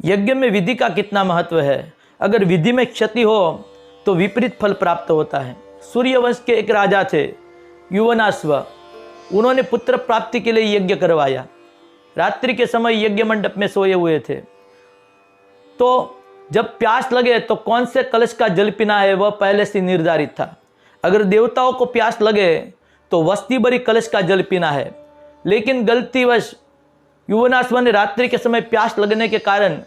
यज्ञ में विधि का कितना महत्व है। अगर विधि में क्षति हो तो विपरीत फल प्राप्त होता है। सूर्यवंश के एक राजा थे युवनाश्व। उन्होंने पुत्र प्राप्ति के लिए यज्ञ करवाया। रात्रि के समय यज्ञ मंडप में सोए हुए थे, तो जब प्यास लगे तो कौन से कलश का जल पीना है वह पहले से निर्धारित था। अगर देवताओं को प्यास लगे तो वस्ती भरी कलश का जल पीना है, लेकिन गलतीवश युवनाश्व ने रात्रि के समय प्यास लगने के कारण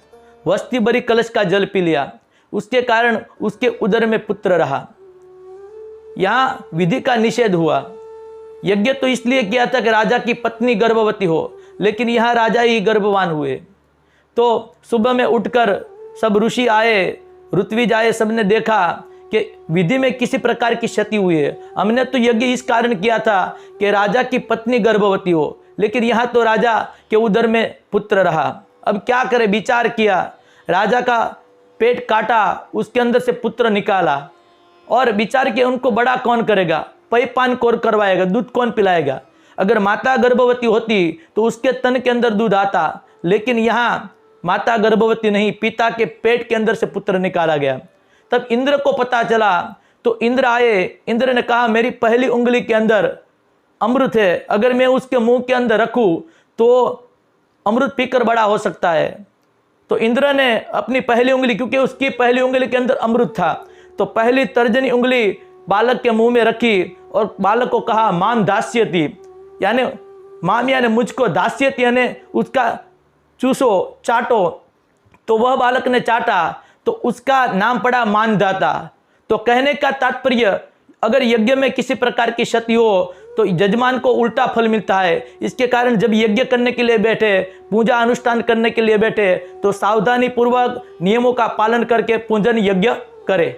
वस्ती भरी कलश का जल पी लिया। उसके कारण उसके उदर में पुत्र रहा। यहाँ विधि का निषेध हुआ। यज्ञ तो इसलिए किया था कि राजा की पत्नी गर्भवती हो, लेकिन यहाँ राजा ही गर्भवान हुए। तो सुबह में उठकर सब ऋषि आए, ऋत्विज आए, सबने देखा कि विधि में किसी प्रकार की क्षति हुई है। हमने तो यज्ञ इस कारण किया था कि राजा की पत्नी गर्भवती हो, लेकिन यहाँ तो राजा के उदर में पुत्र रहा। अब क्या करें, विचार किया। राजा का पेट काटा, उसके अंदर से पुत्र निकाला और विचार किया उनको बड़ा कौन करेगा, पै पान कौन करवाएगा, दूध कौन पिलाएगा। अगर माता गर्भवती होती तो उसके तन के अंदर दूध आता, लेकिन यहाँ माता गर्भवती नहीं, पिता के पेट के अंदर से पुत्र निकाला गया। तब इंद्र को पता चला तो इंद्र आए। इंद्र ने कहा मेरी पहली उंगली के अंदर अमृत है, अगर मैं उसके मुंह के अंदर रखूं तो अमृत पीकर बड़ा हो सकता है। तो इंद्र ने अपनी पहली उंगली, क्योंकि उसकी पहली उंगली के अंदर अमृत था, तो पहली तर्जनी उंगली बालक के मुंह में रखी और बालक को कहा माम दास्यति, यानी माम यानी मुझको, दास्यति यानी उसका चूसो, चाटो। तो वह बालक ने चाटा तो उसका नाम पड़ा मानदाता। तो कहने का तात्पर्य, अगर यज्ञ में किसी प्रकार की क्षति हो तो यजमान को उल्टा फल मिलता है। इसके कारण जब यज्ञ करने के लिए बैठे, पूजा अनुष्ठान करने के लिए बैठे, तो सावधानी पूर्वक नियमों का पालन करके पूजन यज्ञ करें।